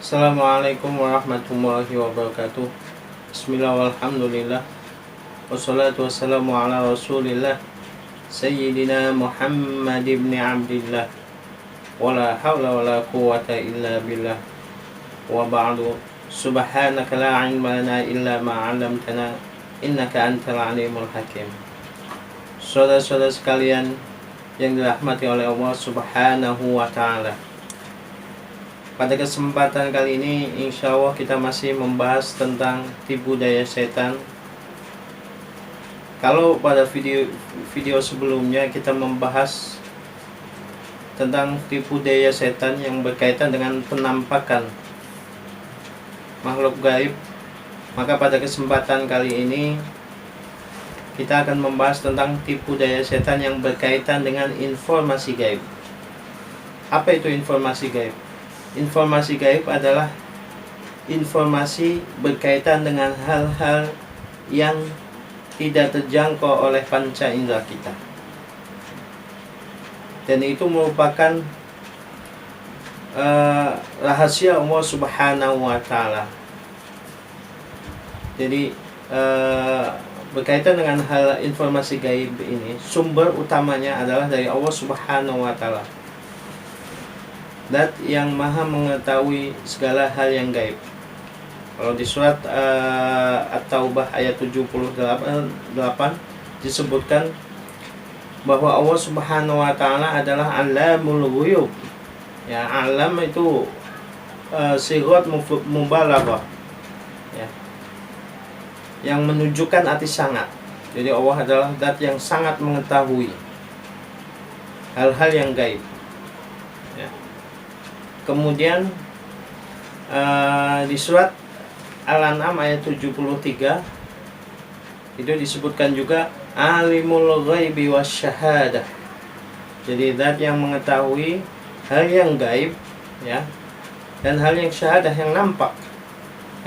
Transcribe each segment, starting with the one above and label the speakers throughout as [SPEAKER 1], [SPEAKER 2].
[SPEAKER 1] Assalamualaikum warahmatullahi wabarakatuh. Bismillah walhamdulillah. Wassalatu wassalamu ala rasulillah Sayyidina Muhammad ibn Abdillah. Wala hawla wala quwata illa billah. Wa ba'du. Subhanaka la ilma lana illa ma'alamtana innaka antal alimul hakim. Saudara-saudara sekalian yang dirahmati oleh Allah subhanahu wa ta'ala, pada kesempatan kali ini insya Allah kita masih membahas tentang tipu daya setan. Kalau pada video sebelumnya kita membahas tentang tipu daya setan yang berkaitan dengan penampakan makhluk gaib, maka pada kesempatan kali ini kita akan membahas tentang tipu daya setan yang berkaitan dengan informasi gaib. Apa itu informasi gaib? Informasi gaib adalah informasi berkaitan dengan hal-hal yang tidak terjangkau oleh panca indera kita, dan itu merupakan rahasia Allah subhanahu wa ta'ala. Jadi berkaitan dengan hal informasi gaib ini, sumber utamanya adalah dari Allah subhanahu wa ta'ala, Dat yang maha mengetahui segala hal yang gaib. Kalau di surat At-Taubah ayat 78 disebutkan bahwa Allah subhanahu wa ta'ala adalah alamul ghuyub. Ya, alam itu sighat mubalaghah, ya, yang menunjukkan arti sangat. Jadi Allah adalah Dat yang sangat mengetahui hal-hal yang gaib. Kemudian di surat Al-An'am ayat 73 itu disebutkan juga alimul ghaibi wasyahadah. Jadi zat yang mengetahui hal yang gaib, ya, dan hal yang syahadah, yang nampak,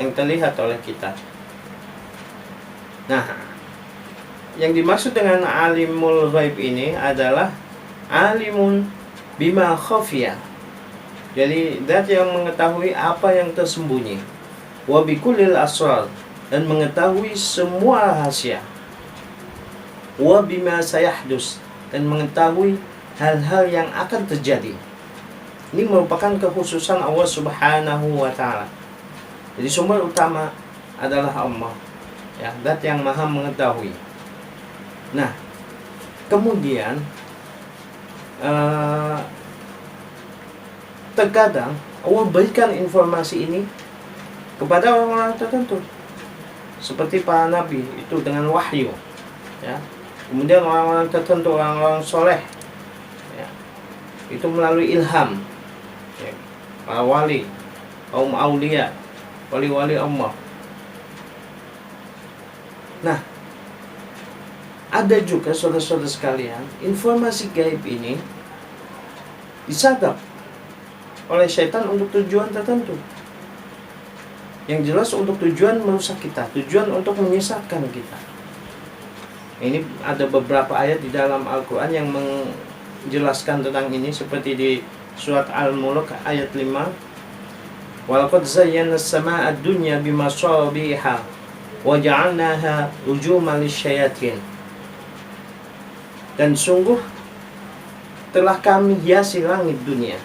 [SPEAKER 1] yang terlihat oleh kita. Nah, yang dimaksud dengan alimul ghaib ini adalah alimun bima khafiya. Jadi zat yang mengetahui apa yang tersembunyi, wa bikulil asrar, dan mengetahui semua rahasia, wa bima sayahdus, dan mengetahui hal-hal yang akan terjadi. Ini merupakan kekhususan Allah subhanahu wa ta'ala. Jadi sumber utama adalah Allah, ya, zat yang maha mengetahui. Nah, kemudian terkadang Allah berikan informasi ini kepada orang-orang tertentu, seperti para nabi itu dengan wahyu, ya. Kemudian orang-orang tertentu, orang-orang soleh, ya, itu melalui ilham, ya. Para wali, kaum aulia, wali-wali Allah. Nah, ada juga saudara-saudara sekalian, informasi gaib ini disadap oleh syaitan untuk tujuan tertentu. Yang jelas untuk tujuan merusak kita, tujuan untuk menyesatkan kita. Ini ada beberapa ayat di dalam Al-Quran yang menjelaskan tentang ini, seperti di surat Al-Mulk ayat 5. Walaqad zayyana as-samaa'a ad-dunya bimasabiha wa ja'alnaha rujuman lisyayatin. Dan sungguh telah kami hiasi langit dunia.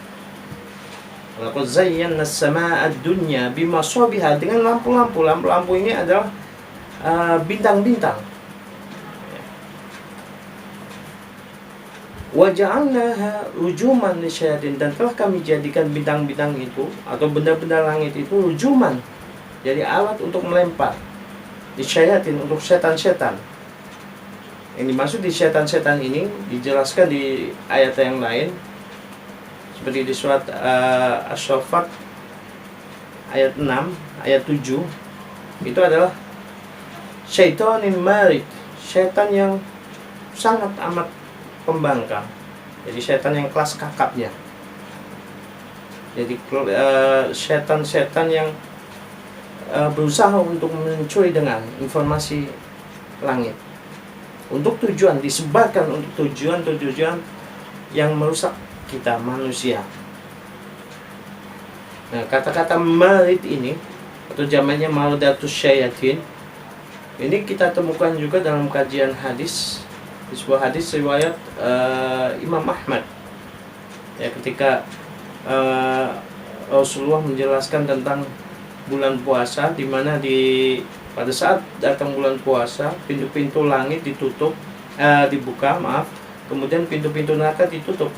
[SPEAKER 1] Laqad zayyana as-samaa'a ad-dunya bimasabiha, dengan lampu-lampu. Lampu-lampu ini adalah bintang-bintang. Wa ja'alnaha rujuman lisyayatin, dan telah kami jadikan bintang-bintang itu atau benda-benda langit itu rujuman, jadi alat untuk melempar, lisyayatin, untuk setan-setan. Yang dimaksud di setan-setan ini dijelaskan di ayat yang lain, seperti di surat As-Saffat ayat 6, ayat 7. Itu adalah syaitanin marid, setan yang sangat amat pembangkang. Jadi setan yang kelas kakapnya. Jadi setan-setan yang berusaha untuk mencuri dengan informasi langit, untuk tujuan disebarkan, untuk tujuan yang merusak kita manusia. Nah, kata-kata marid ini atau jamannya maradatus syayatin ini kita temukan juga dalam kajian hadis, di sebuah hadis riwayat Imam Ahmad. Ya, ketika Rasulullah menjelaskan tentang bulan puasa, di mana pada saat datang bulan puasa pintu-pintu langit dibuka, kemudian pintu-pintu neraka ditutup,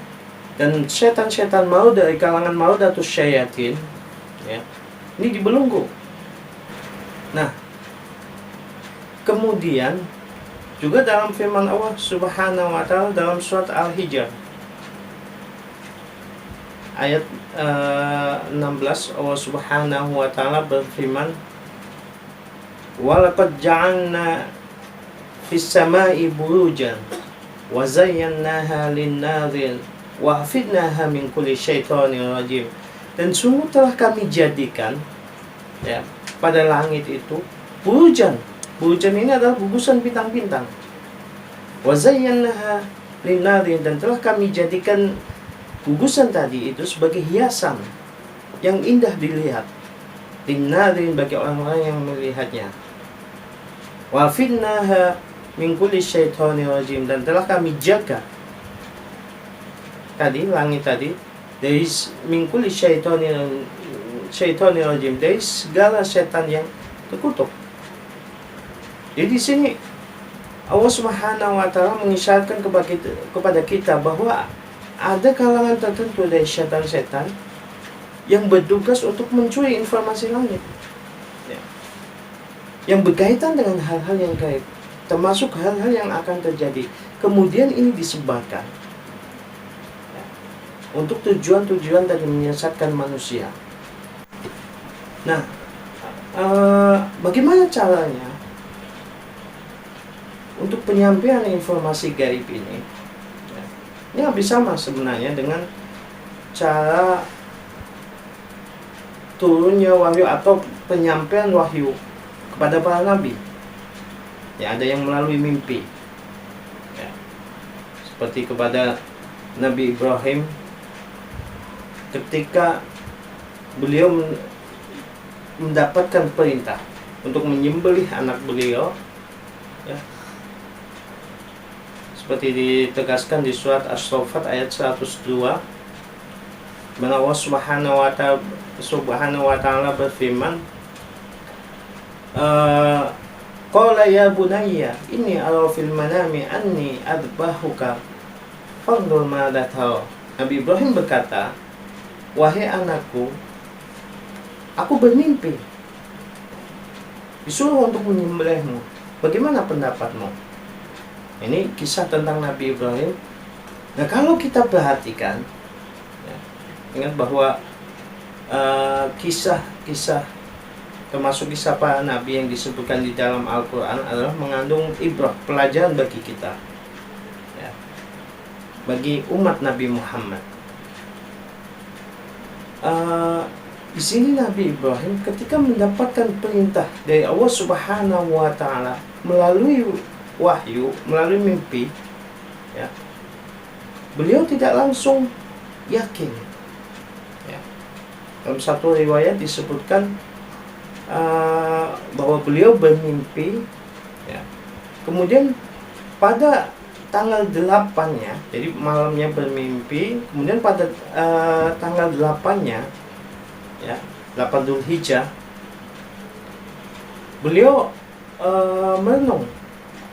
[SPEAKER 1] dan setan-setan maut dari kalangan maradatus syayatin, ya, ini dibelenggu. Nah, kemudian juga dalam firman Allah Subhanahu wa taala dalam surat Al-Hijr ayat 16, Allah Subhanahu wa taala berfirman, "Walaqad ja'alna fis sama'i burujan wa zayyannaha lin-nadhirin wa hafidnaha min kulli syaithanir rajim." Dan sungguh telah kami jadikan, ya, pada langit itu burujan. Burujan ini adalah gugusan bintang-bintang. Wa zayyannaha lin-nadhirin, dan telah kami jadikan gugusan tadi itu sebagai hiasan yang indah dilihat, lin-nadhirin, bagi orang-orang yang melihatnya. Wa hafidnaha min kulli syaithanir rajim, dan telah kami jaga tadi langit tadi dari min kulli syaithanir rajim, dari segala setan yang terkutuk. Jadi di sini Allah Subhanahu wa taala mengisyaratkan kepada kita bahwa ada kalangan tertentu dari setan-setan yang bertugas untuk mencuri informasi langit, ya, yang berkaitan dengan hal-hal yang gaib, termasuk hal-hal yang akan terjadi. Kemudian ini disebarkan, ya, untuk tujuan-tujuan dan menyesatkan manusia. Nah, bagaimana caranya untuk penyampaian informasi gaib ini? Ini hampir sama sebenarnya dengan cara turunnya wahyu atau penyampaian wahyu kepada para nabi. Ya, ada yang melalui mimpi, ya, seperti kepada Nabi Ibrahim ketika beliau mendapatkan perintah untuk menyembelih anak beliau, ya, seperti ditegaskan di surat As-Saffat ayat 102, mana Allah Subhanahu wa taala berfirman, qala ya bunayya inni ara fil manami anni adbahuka fanzur madza tara. Nabi Ibrahim berkata, wahai anakku, aku bermimpi disuruh untuk menyembelihmu, bagaimana pendapatmu? Ini kisah tentang Nabi Ibrahim. Nah, kalau kita perhatikan, ya, ingat bahwa kisah-kisah termasuk kisah para nabi yang disebutkan di dalam Al-Quran adalah mengandung ibrah, pelajaran bagi kita, ya, bagi umat Nabi Muhammad. Di sini Nabi Ibrahim ketika mendapatkan perintah dari Allah Subhanahu wa taala melalui wahyu, melalui mimpi, ya, beliau tidak langsung yakin, ya. Dalam satu riwayat disebutkan bahwa beliau bermimpi, ya, kemudian pada tanggal 8-nya, jadi malamnya bermimpi, kemudian pada tanggal 8-nya, ya, 8 Dzulhijjah, beliau merenung.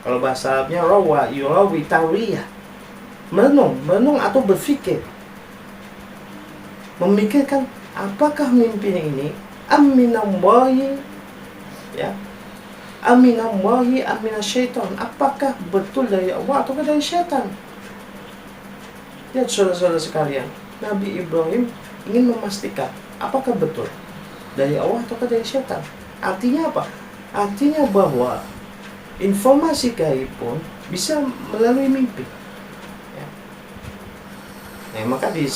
[SPEAKER 1] Kalau bahasa Arabnya yurawi tawriyah, merenung atau berpikir, memikirkan apakah mimpi ini aminallahi, ya, aminallahi aminasyaitan, apakah betul dari Allah atau dari syaitan. Lihat saudara-saudara sekalian, Nabi Ibrahim ingin memastikan apakah betul dari Allah atau dari syaitan. Artinya apa? Artinya bahwa informasi gaib pun bisa melalui mimpi, ya. Nah, maka di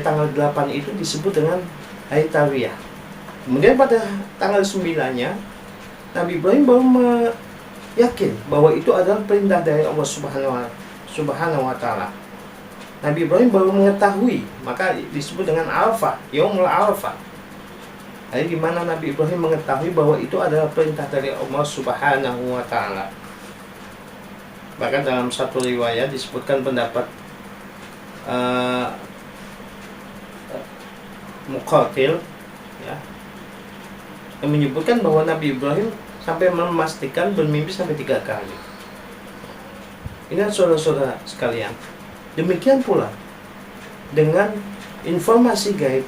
[SPEAKER 1] tanggal 8 itu disebut dengan hari Tawiyah. Kemudian pada tanggal 9-nya Nabi Ibrahim baru yakin bahwa itu adalah perintah dari Allah Subhanahu wa taala. Nabi Ibrahim baru mengetahui, maka disebut dengan Arafah, Yaumul Arafah. Jadi di mana Nabi Ibrahim mengetahui bahwa itu adalah perintah dari Allah Subhanahu wa taala. Bahkan dalam satu riwayat disebutkan pendapat Muqatil, ya, yang menyebutkan bahwa Nabi Ibrahim sampai memastikan bermimpi sampai 3 kali. Ini saudara-saudara sekalian. Demikian pula dengan informasi gaib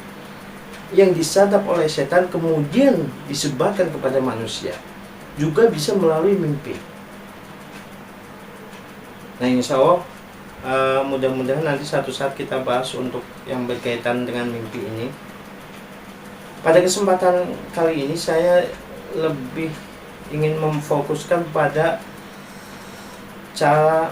[SPEAKER 1] yang disadap oleh setan kemudian disebarkan kepada manusia, juga bisa melalui mimpi. Nah, insya Allah mudah-mudahan nanti satu saat kita bahas untuk yang berkaitan dengan mimpi ini. Pada kesempatan kali ini saya lebih ingin memfokuskan pada cara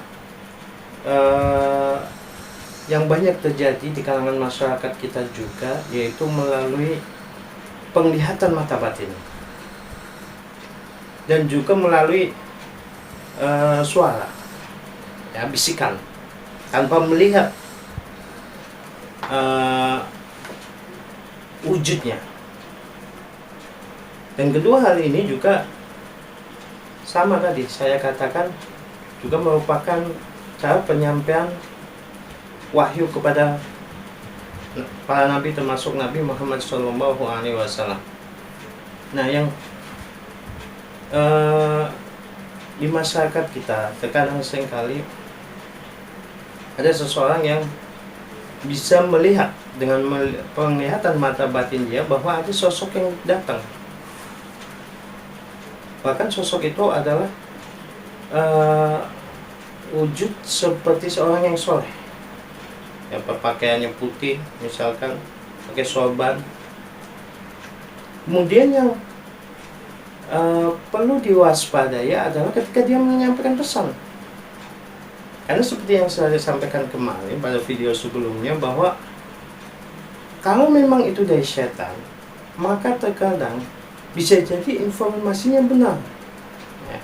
[SPEAKER 1] yang banyak terjadi di kalangan masyarakat kita juga, yaitu melalui penglihatan mata batin dan juga melalui suara, ya, bisikan tanpa melihat wujudnya. Dan kedua hal ini juga sama tadi saya katakan juga merupakan cara penyampaian wahyu kepada para nabi, termasuk Nabi Muhammad SAW. Nah, yang di masyarakat kita terkadang seringkali ada seseorang yang bisa melihat dengan penglihatan mata batin dia bahwa ada sosok yang datang. Bahkan sosok itu adalah wujud seperti seorang yang soleh, yang pakaiannya putih, misalkan pakai sorban. Kemudian yang perlu diwaspadai adalah ketika dia menyampaikan pesan. Karena seperti yang saya sampaikan kemarin pada video sebelumnya, bahwa kalau memang itu dari setan, maka terkadang bisa jadi informasinya benar, ya.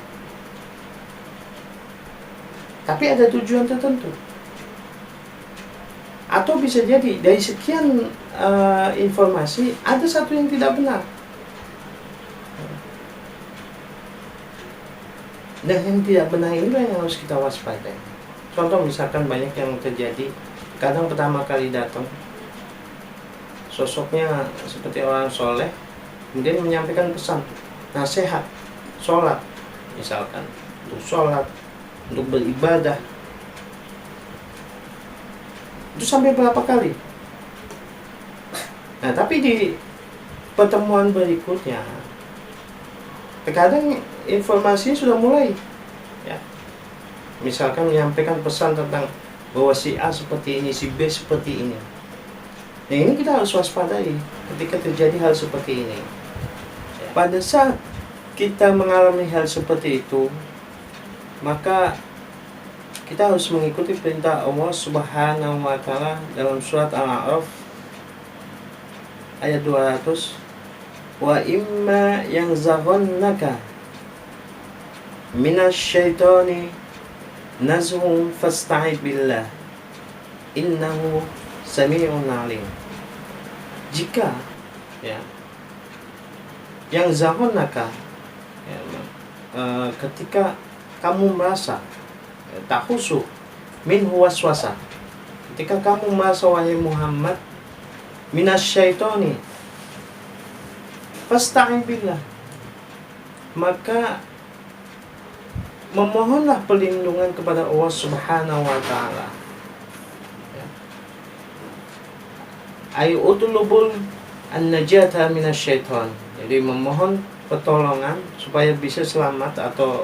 [SPEAKER 1] Tapi ada tujuan tertentu. Atau bisa jadi dari sekian informasi ada satu yang tidak benar. Dan yang tidak benar inilah yang harus kita waspadai. Contoh misalkan banyak yang terjadi, kadang pertama kali datang sosoknya seperti orang soleh, kemudian menyampaikan pesan, nasihat, sholat, misalkan untuk sholat, untuk beribadah. Itu sampai berapa kali? Nah, tapi di pertemuan berikutnya terkadang informasinya sudah mulai, ya, misalkan menyampaikan pesan tentang bahwa si A seperti ini, si B seperti ini. Nah, ini kita harus waspadai ketika terjadi hal seperti ini. Pada saat kita mengalami hal seperti itu, maka kita harus mengikuti perintah Allah Subhanahu wa taala dalam surat Al-A'raf ayat 200, wa imma yang zaghannaka minasyaitani nazghun fasta'id billah innahu sami'un alim. Jika, ya, yang zaghannaka, ya, ketika kamu merasa tahusu minhu waswasa, ketika kamu merasa wahai Muhammad minasyaitani fasta'in billah, maka memohonlah perlindungan kepada Allah Subhanahu wa taala. Ay utlubul an-najata minasyaitan. Jadi memohon pertolongan supaya bisa selamat atau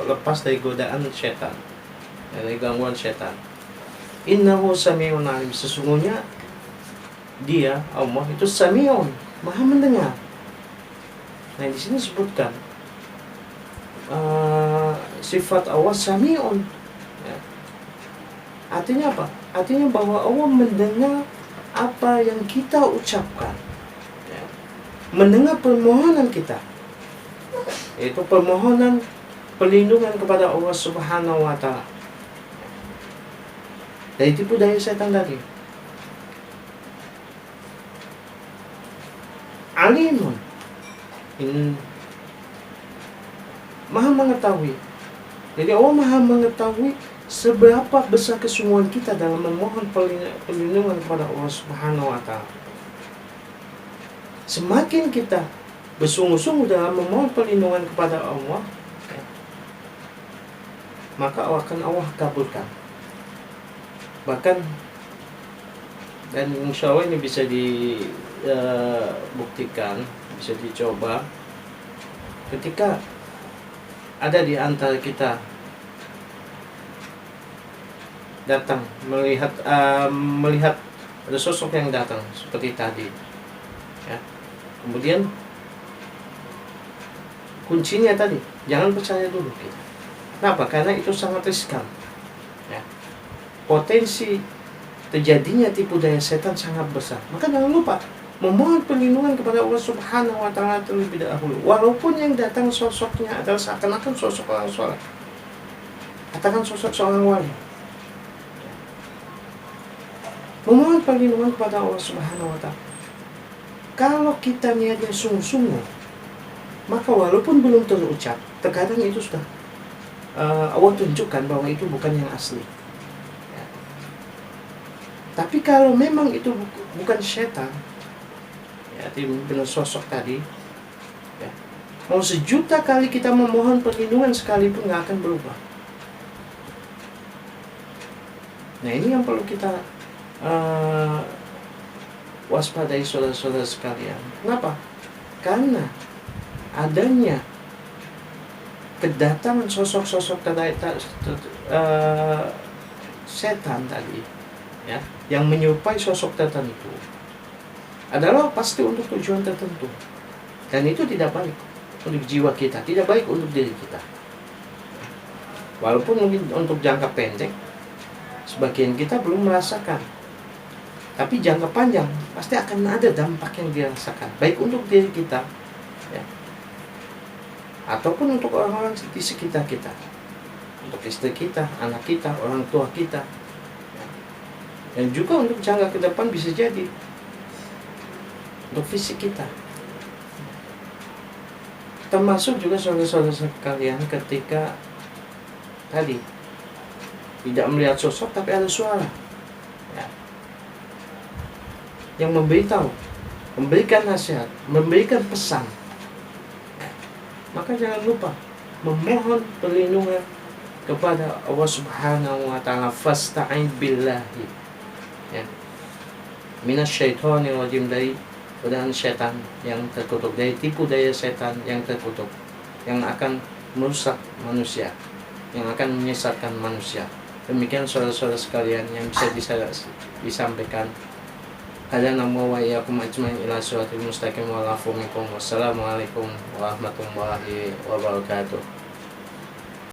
[SPEAKER 1] lepas dari godaan setan, dari gangguan setan. Innahu sami'un alim. Sesungguhnya dia, Allah itu sami'un, maha mendengar. Nah, di sini disebutkan sifat Allah sami'un, ya. Artinya apa? Artinya bahwa Allah mendengar apa yang kita ucapkan, ya. Mendengar permohonan kita, yaitu permohonan perlindungan kepada Allah Subhanahu wa taala dari tipu daya setan tadi. alimun, maha mengetahui. Jadi Allah maha mengetahui seberapa besar kesungguhan kita dalam memohon perlindungan kepada Allah Subhanahu wa Ta'ala. Semakin kita bersungguh-sungguh dalam memohon perlindungan kepada Allah, maka akan Allah kabulkan. Bahkan, dan insya Allah ini bisa dibuktikan, bisa dicoba ketika ada di antara kita datang melihat ada sosok yang datang seperti tadi, ya. Kemudian kuncinya tadi, jangan percaya dulu kita. Kenapa? Karena itu sangat riskan, ya. Potensi terjadinya tipu daya setan sangat besar. Maka jangan lupa memohon perlindungan kepada Allah Subhanahu wa Ta'ala terlebih dahulu. Walaupun yang datang sosoknya adalah seakan-akan sosok orang soleh, katakan sosok seorang wali, memohon perlindungan kepada Allah Subhanahu wa Ta'ala. Kalau kita niatnya sungguh-sungguh, maka walaupun belum terucap, terkadang itu sudah Allah tunjukkan bahwa itu bukan yang asli, ya. Tapi kalau memang itu bukan setan, ya, benar sosok tadi, ya, mau 1.000.000 kali kita memohon perlindungan sekalipun nggak akan berubah. Nah, ini yang perlu kita waspadai saudara-saudara sekalian. Kenapa? Karena adanya kedatangan sosok-sosok setan tadi, ya, yang menyerupai sosok tertentu adalah pasti untuk tujuan tertentu, dan itu tidak baik untuk jiwa kita, tidak baik untuk diri kita. Walaupun mungkin untuk jangka pendek sebagian kita belum merasakan, tapi jangka panjang pasti akan ada dampak yang dirasakan, baik untuk diri kita, ya, ataupun untuk orang-orang di sekitar kita, untuk istri kita, anak kita, orang tua kita, ya. Dan juga untuk jangka ke depan bisa jadi untuk fisik kita. Termasuk juga saudara-saudara sekalian ketika tadi tidak melihat sosok tapi ada suara, ya, yang memberitahu, memberikan nasihat, memberikan pesan, ya. Maka jangan lupa memohon perlindungan kepada Allah Subhanahu wa Ta'ala. Fasta'in billahi, ya, minasyaitonir rajim, dari godaan setan yang terkutuk, dari tipu daya setan yang terkutuk, yang akan merusak manusia, yang akan menyesatkan manusia. Demikian saudara-saudara sekalian yang bisa disampaikan. Hadana wa iyyakum ajmain ila siratal mustaqim wa la minkum. Wassalamualaikum warahmatullahi wabarakatuh.